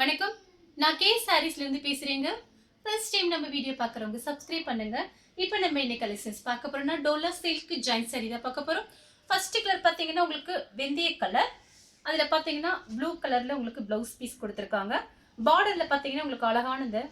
வணக்கம். நான் கே சாரீஸ்ல இருந்து பேசுறேங்க. ஃபர்ஸ்ட் டைம் நம்ம வீடியோ பார்க்குறவங்க சப்ஸ்கிரைப் பண்ணுங்க. இப்போ நம்ம என்ன கலெக்ஷன்ஸ் பார்க்க போறோம்னா டோலா சில்க் ஜாயிண்ட் சாரி தான் பார்க்க போறோம். ஃபர்ஸ்ட் கலர் பார்த்தீங்கன்னா உங்களுக்கு வெந்தய கலர். அதில் பார்த்தீங்கன்னா ப்ளூ கலர்ல உங்களுக்கு ப்ளவுஸ் பீஸ் கொடுத்துருக்காங்க. பார்டர்ல பார்த்தீங்கன்னா உங்களுக்கு அழகான இந்த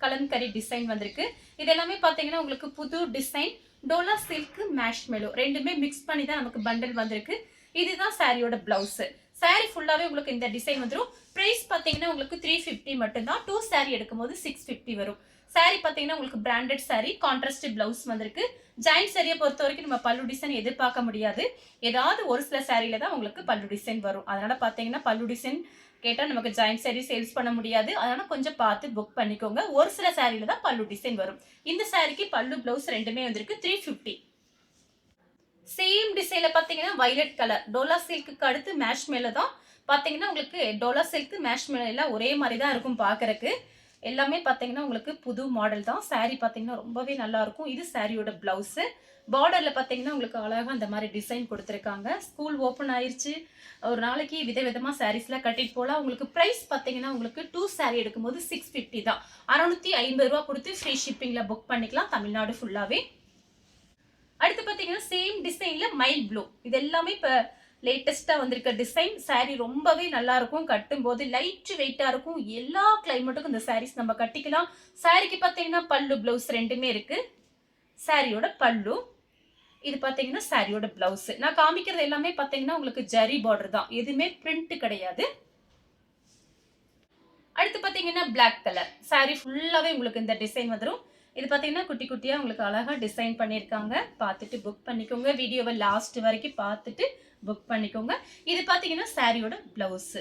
கலம்கரி டிசைன் வந்திருக்கு. இது எல்லாமே பார்த்தீங்கன்னா உங்களுக்கு புது டிசைன் டோலா சில்க் மேஷ் மெலோ ரெண்டுமே மிக்ஸ் பண்ணி தான் நமக்கு பண்டல் வந்திருக்கு. இதுதான் சாரியோட பிளவுஸ். சாரி ஃபுல்லாவே உங்களுக்கு இந்த டிசைன் வந்துடும். பிரைஸ் பார்த்தீங்கன்னா உங்களுக்கு 350 மட்டும்தான். 2 சாரி எடுக்கும்போது 650 வரும். சாரி பார்த்தீங்கன்னா உங்களுக்கு பிராண்டட் சாரி கான்ட்ராஸ்ட் பிளவுஸ் வந்திருக்கு. ஜாயிண்ட் சாரியை பொறுத்த வரைக்கும் நம்ம பல்லு டிசைன் எதிர்பார்க்க முடியாது. ஏதாவது ஒரு சில சாரியில தான் உங்களுக்கு பல்லு டிசைன் வரும். அதனால பார்த்தீங்கன்னா பல்லு டிசைன் கேட்டால் நமக்கு ஜாயிண்ட் சாரி சேல்ஸ் பண்ண முடியாது. அதனால கொஞ்சம் பார்த்து புக் பண்ணிக்கோங்க. ஒரு சில சாரியில தான் பல்லு டிசைன் வரும். இந்த சாரிக்கு பல்லு பிளவுஸ் ரெண்டுமே வந்திருக்கு 350. சேம் டிசைன்ல பாத்தீங்கன்னா வயலட் கலர் டோலா சில்க்கு அடுத்து மேஷ் மேல தான் பாத்தீங்கன்னா உங்களுக்கு டோலா சில்க் மேஷ் மேல எல்லாம் ஒரே மாதிரி தான் இருக்கும் பாக்குறதுக்கு. எல்லாமே பாத்தீங்கன்னா உங்களுக்கு புது மாடல் தான். சாரி பாத்தீங்கன்னா ரொம்பவே நல்லா இருக்கும். இது சாரியோட பிளவுஸ். பார்டர்ல பாத்தீங்கன்னா உங்களுக்கு அழகா அந்த மாதிரி டிசைன் கொடுத்துருக்காங்க. ஸ்கூல் ஓப்பன் ஆயிருச்சு. ஒரு நாளைக்கு விதவிதமா சாரீஸ்லாம் கட்டிட்டு போலாம். உங்களுக்கு பிரைஸ் பாத்தீங்கன்னா உங்களுக்கு 2 சாரி எடுக்கும்போது 650 தான். 650 ரூபா கொடுத்து ஃப்ரீ ஷிப்பிங்ல புக் பண்ணிக்கலாம் தமிழ்நாடு ஃபுல்லாவே. அடுத்து பாத்தீங்கன்னா சேம் டிசைன்ல மைல் ப்ளூ. இது எல்லாமே இப்ப லேட்டஸ்டா வந்திருக்க டிசைன். சாரி ரொம்பவே நல்லா இருக்கும். கட்டும் போது லைட் வெயிட்டா இருக்கும். எல்லா கிளைமேட்டுக்கும் இந்த சாரீஸ் நம்ம கட்டிக்கலாம். சாரிக்கு பாத்தீங்கன்னா பல்லு பிளவுஸ் ரெண்டுமே இருக்கு. சாரியோட பல்லு இது பாத்தீங்கன்னா சாரியோட பிளவுஸ். நான் காமிக்கிறது எல்லாமே பாத்தீங்கன்னா உங்களுக்கு ஜரி பார்டர் தான். எதுவுமே பிரிண்ட் கிடையாது. அடுத்து பாத்தீங்கன்னா பிளாக் கலர் சாரி ஃபுல்லாவே உங்களுக்கு இந்த டிசைன் வந்துடும். இது பாத்தீங்கன்னா குட்டி குட்டியா உங்களுக்கு அழகா டிசைன் பண்ணிருக்காங்க. பார்த்துட்டு புக் பண்ணிக்கோங்க. வீடியோவை லாஸ்ட் வரைக்கும் பார்த்துட்டு புக் பண்ணிக்கோங்க. இது பாத்தீங்கன்னா சாரியோட பிளவுஸ்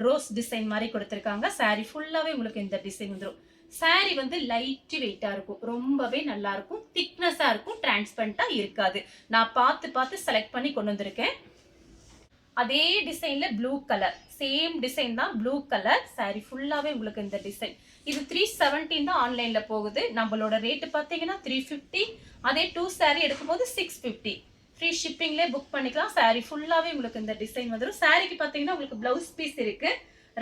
ரோஸ் டிசைன் மாதிரி கொடுத்துருக்காங்க. சாரி ஃபுல்லாவே உங்களுக்கு இந்த டிசைன் வந்துடும். சாரி வந்து லைட் வெயிட்டா இருக்கும். ரொம்பவே நல்லா இருக்கும். திக்னஸா இருக்கும். டிரான்ஸ்பரண்டா இருக்காது. நான் பார்த்து பார்த்து செலக்ட் பண்ணி கொண்டு வந்திருக்கேன். அதே டிசைன்ல ப்ளூ கலர் சேம் டிசைன் தான். ப்ளூ கலர் சாரி ஃபுல்லாவே உங்களுக்கு இந்த டிசைன். இது 317 தான் ஆன்லைன்ல போகுது. நம்மளோட ரேட் பாத்தீங்கன்னா 350. அதே 2 சாரி எடுக்கும்போது 650. ஃப்ரீ ஷிப்பிங்ல புக் பண்ணிக்கலாம். சாரி ஃபுல்லாவே உங்களுக்கு இந்த டிசைன் வந்துடும். சாரிக்கு பாத்தீங்கன்னா உங்களுக்கு பிளவுஸ் பீஸ் இருக்கு.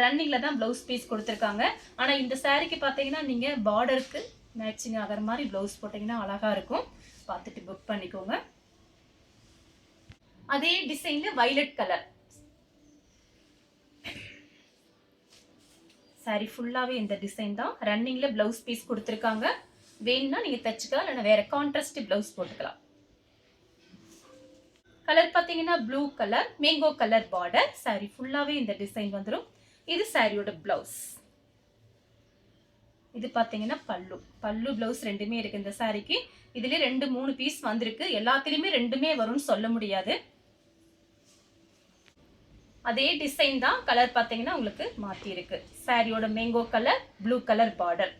ரன்னிங்ல தான் பிளவுஸ் பீஸ் கொடுத்துருக்காங்க. ஆனா இந்த சாரிக்கு பாத்தீங்கன்னா நீங்க பார்டருக்கு மேட்சிங் ஆகிற மாதிரி பிளவுஸ் போட்டீங்கன்னா அழகா இருக்கும். பார்த்துட்டு புக் பண்ணிக்கோங்க. அதே டிசைன்ல வயலட் கலர் சாரி ஃபுல்லாவே இந்த டிசைன் தான். ரன்னிங்ல பிளவுஸ் பீஸ் கொடுத்துருக்காங்க. வேணும்னா நீங்க தச்சுக்கலாம், இல்லைன்னா வேற கான்ட்ராஸ்ட் பிளவுஸ் போட்டுக்கலாம். கலர் பாத்தீங்கன்னா blue colour mango colour border. Sorry ஃபுல்லாவே இந்த டிசைன் வந்துடும். இது சாரியோட பிளவுஸ். இது பாத்தீங்கன்னா பல்லு பல்லு பிளவுஸ் ரெண்டுமே இருக்கு இந்த சாரிக்கு. இதுல 2-3 பீஸ் வந்திருக்கு. எல்லாத்திலுமே ரெண்டுமே வரும்னு சொல்ல முடியாது. அதே டிசைன் தான். கலர் பாத்தீங்கன்னா உங்களுக்கு மாத்தி இருக்கு. சாரியோட mango colour blue colour border.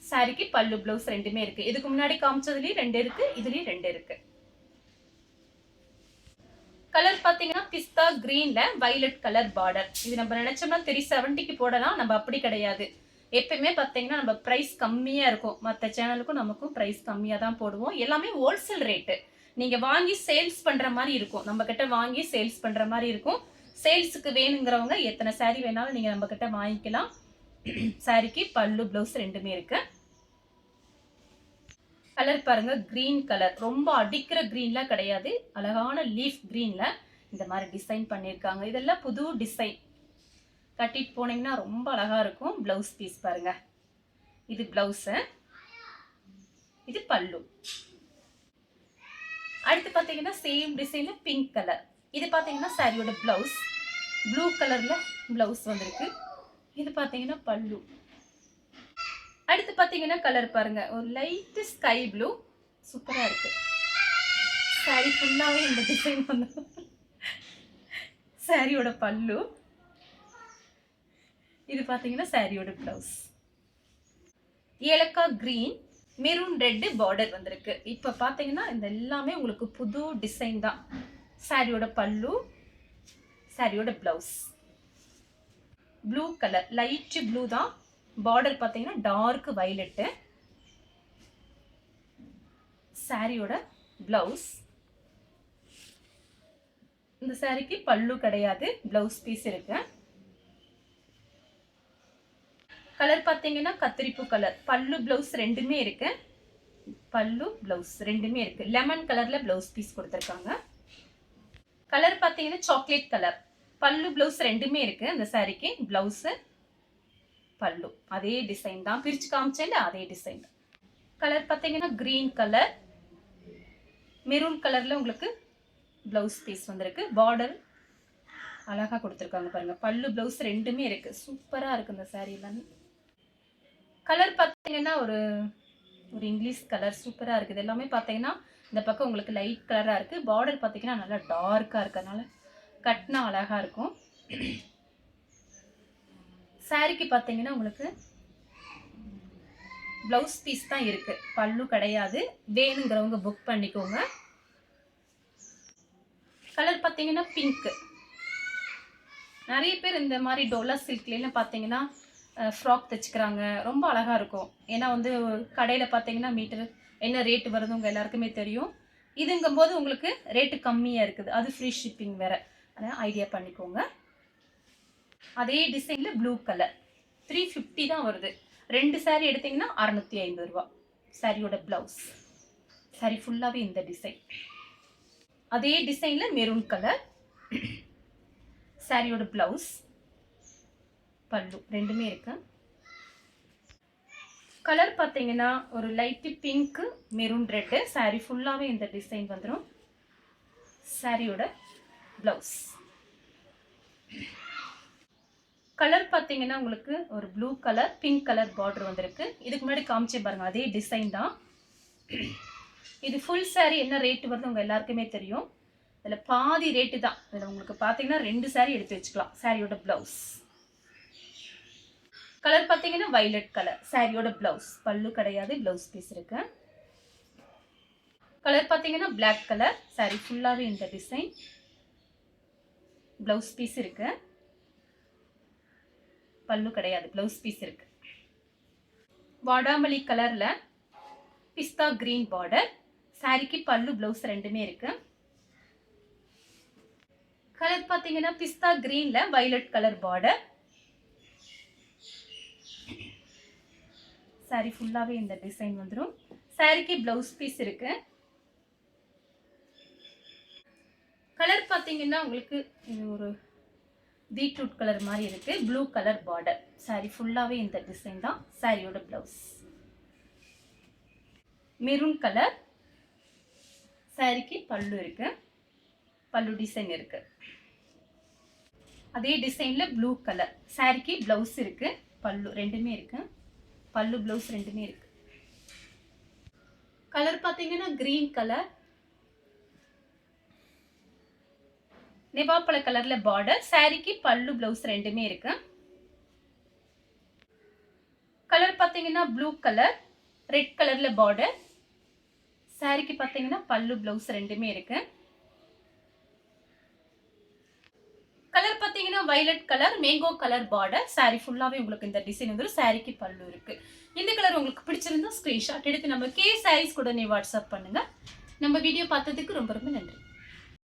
சாரிக்கு பல்லு பிளவுஸ் ரெண்டுமே இருக்கு. இதுக்கு முன்னாடி காமிச்சதுலயும் 2 இருக்கு. இதுலயும் 2 இருக்கு. கலர் பாத்தீங்கன்னா பிஸ்தா கிரீன்ல வயலட் கலர் பார்டர். இது நம்ம நினைச்சோம்னா 370க்கு போடலாம். நம்ம அப்படி கிடையாது. எப்பயுமே பாத்தீங்கன்னா நம்ம பிரைஸ் கம்மியா இருக்கும். மற்ற சேனலுக்கும் நமக்கும் பிரைஸ் கம்மியா தான் போடுவோம். எல்லாமே ஹோல்சேல் ரேட்டு. நீங்க வாங்கி சேல்ஸ் பண்ற மாதிரி இருக்கும். நம்ம கிட்ட வாங்கி சேல்ஸ் பண்ற மாதிரி இருக்கும். சேல்ஸுக்கு வேணுங்கிறவங்க எத்தனை சாரி வேணாலும் நீங்க நம்ம கிட்ட வாங்கிக்கலாம். சாரிக்கு பல்லு பிளவுஸ் ரெண்டுமே இருக்கு. கலர் பாருங்க கிரீன் கலர். ரொம்ப அடிக்கிற கிரீன்லாம் கிடையாது. அழகான லீஃப் கிரீன்ல இந்த மாதிரி டிசைன் பண்ணிருக்காங்க. இதெல்லாம் புது டிசைன். கட்டிட்டு போனீங்கன்னா ரொம்ப அழகா இருக்கும். பிளவுஸ் பீஸ் பாருங்க. இது பிளவுஸ். இது பல்லு. அடுத்து பாத்தீங்கன்னா சேம் டிசைன்ல பிங்க் கலர். இது பாத்தீங்கன்னா சாரியோட பிளவுஸ். ப்ளூ கலர்ல பிளவுஸ் வந்திருக்கு. இது பாத்தீங்கன்னா பல்லு. அடுத்து பாத்தீங்கன்னா கலர் பாருங்க ஒரு லைட் ஸ்கை ப்ளூ. சூப்பரா இருக்கு. சாரி ஃபுல்லாவே இந்த டிசைன் வந்து சாரியோட பல்லு. இது பாத்தீங்கன்னா சாரியோட பிளவுஸ். ஏலக்காய் கிரீன் மெரூன் ரெட் பார்டர் வந்திருக்கு. இப்ப பாத்தீங்கன்னா இந்த எல்லாமே உங்களுக்கு புது டிசைன் தான். சாரியோட பல்லு சாரியோட blouse. Blue colour light blue தான். பார்டர் பாத்தீங்கன்னா டார்க் வயலட். சாரியோட பிளவுஸ். இந்த சாரிக்கு பல்லு கிடையாது. பிளவுஸ் பீஸ் இருக்கு. கலர் பார்த்தீங்கன்னா கத்திரிப்பூ கலர். பல்லு பிளவுஸ் ரெண்டுமே இருக்கு. பல்லு பிளவுஸ் ரெண்டுமே இருக்கு. லெமன் கலர்ல பிளவுஸ் பீஸ் கொடுத்துருக்காங்க. கலர் பார்த்தீங்கன்னா சாக்லேட் கலர். பல்லு பிளவுஸ் ரெண்டுமே இருக்கு. இந்த சாரிக்கு பிளவுஸ் பல்லு அதே டிசைன் தான், பிரிச்சு காமிச்சேன்ல அதே டிசைன். கலர் பார்த்தீங்கன்னா கிரீன் கலர். மெரூன் கலர்ல உங்களுக்கு பிளவுஸ் பீஸ் வந்திருக்கு. பார்டர் அழகா கொடுத்துருக்காங்க பாருங்க. பல்லு பிளவுஸ் ரெண்டுமே இருக்கு. சூப்பரா இருக்கு இந்த சாரி எல்லாமே. கலர் பார்த்தீங்கன்னா ஒரு ஒரு இங்கிலீஷ் கலர் சூப்பரா இருக்குது. எல்லாமே பார்த்தீங்கன்னா இந்த பக்கம் உங்களுக்கு லைட் கலரா இருக்கு. பார்டர் பார்த்தீங்கன்னா நல்லா டார்க்கா இருக்கனால கட்னா அழகா இருக்கும். சாரிக்கு பார்த்தீங்கன்னா உங்களுக்கு பிளவுஸ் பீஸ் தான் இருக்கு, பல்லு கிடையாது. வேணுங்கிறவங்க புக் பண்ணிக்கோங்க. கலர் பார்த்தீங்கன்னா பிங்க். நிறைய பேர் இந்த மாதிரி டோலா சில்க்லாம் பார்த்தீங்கன்னா ஃப்ராக் தைச்சிக்கிறாங்க. ரொம்ப அழகாக இருக்கும். ஏன்னா வந்து கடையில் பார்த்தீங்கன்னா மீட்டர் என்ன ரேட்டு வருது உங்கள் எல்லாருக்குமே தெரியும். இதுங்கும்போது உங்களுக்கு ரேட்டு கம்மியாக இருக்குது. அது ஃப்ரீ ஷிப்பிங் வேறு. அதனால் ஐடியா பண்ணிக்கோங்க. அதே டிசைனில் ப்ளூ கலர் 350 தான் வருது. 2 சாரீ எடுத்திங்கன்னா 650 ரூபா. சாரியோட ப்ளவுஸ். சாரி ஃபுல்லாகவே இந்த டிசைன். அதே டிசைனில் மெரூன் கலர். சாரியோட பிளவுஸ் பல்லு ரெண்டுமே இருக்கு. கலர் பார்த்தீங்கன்னா ஒரு light pink maroon red. Sorry ஃபுல்லாகவே இந்த டிசைன் வந்துடும். சாரியோட பிளவுஸ். கலர் பார்த்தீங்கன்னா உங்களுக்கு ஒரு blue colour pink colour border வந்திருக்கு. இதுக்கு முன்னாடி காமிச்சே பாருங்க அதே டிசைன் தான். இது ஃபுல் சாரி என்ன ரேட்டு வருது உங்கள் எல்லாருக்குமே தெரியும். இதில் பாதி ரேட்டு தான். இதில் உங்களுக்கு பார்த்தீங்கன்னா 2 சாரி எடுத்து வச்சுக்கலாம். சாரியோட பிளவுஸ். கலர் பார்த்தீங்கன்னா வைலட் கலர். சாரியோட பிளவுஸ் பல்லு கிடையாது, பிளவுஸ் பீஸ் இருக்கு. கலர் பார்த்தீங்கன்னா பிளாக் கலர். சாரி ஃபுல்லாகவே இந்த டிசைன். பிளவுஸ் பீஸ் இருக்கு, பல்லு கிடையாது, பிளவுஸ் பீஸ் இருக்கு. வாடாமல்லி கலர்ல பிஸ்தா கிரீன் பார்டர். சாரிக்கு பல்லு பிளவுஸ் ரெண்டுமே இருக்கு. கலர் பார்த்தீங்கன்னா பிஸ்தா கிரீன்ல வைலட் கலர் பார்டர். சாரி ஃபுல்லாகவே இந்த டிசைன் வந்துடும். சாரிக்கு பிளவுஸ் பீஸ் இருக்கு. கலர் பார்த்தீங்கன்னா உங்களுக்கு இது ஒரு பீட்ரூட் கலர் மாதிரி இருக்கு. Blue colour border. சாரி ஃபுல்லாகவே இந்த டிசைன் தான். சாரியோட பிளவுஸ் மெரூன் கலர். சாரிக்கு பல்லு இருக்கு, பல்லு டிசைன் இருக்கு. அதே டிசைன்ல ப்ளூ கலர். சாரிக்கு பிளவுஸ் இருக்கு, பல்லு ரெண்டுமே இருக்கு. பல்லு பிளவுஸ் ரெண்டுமே இருக்கு. கலர் பார்த்தீங்கன்னா கிரீன் கலர். நெவாப்பழ கலர்ல பார்டர். சாரிக்கு பல்லு பிளவுஸ் ரெண்டுமே இருக்கு. கலர் பார்த்தீங்கன்னா ப்ளூ கலர் ரெட் கலர்ல பார்டர். சாரிக்கு பார்த்தீங்கன்னா பல்லு பிளவுஸ் ரெண்டுமே இருக்கு. கலர் பார்த்தீங்கன்னா violet colour mango colour border. Sorry ஃபுல்லாகவே உங்களுக்கு இந்த டிசைன் வந்துடும். சாரிக்கு பல்லு இருக்கு. இந்த கலர் உங்களுக்கு பிடிச்சிருந்தா ஸ்கிரீன்ஷாட் எடுத்து நம்ம கே சாரீஸ் கூட நீ வாட்ஸ்அப் பண்ணுங்க. நம்ம வீடியோ பார்த்ததுக்கு ரொம்ப ரொம்ப நன்றி.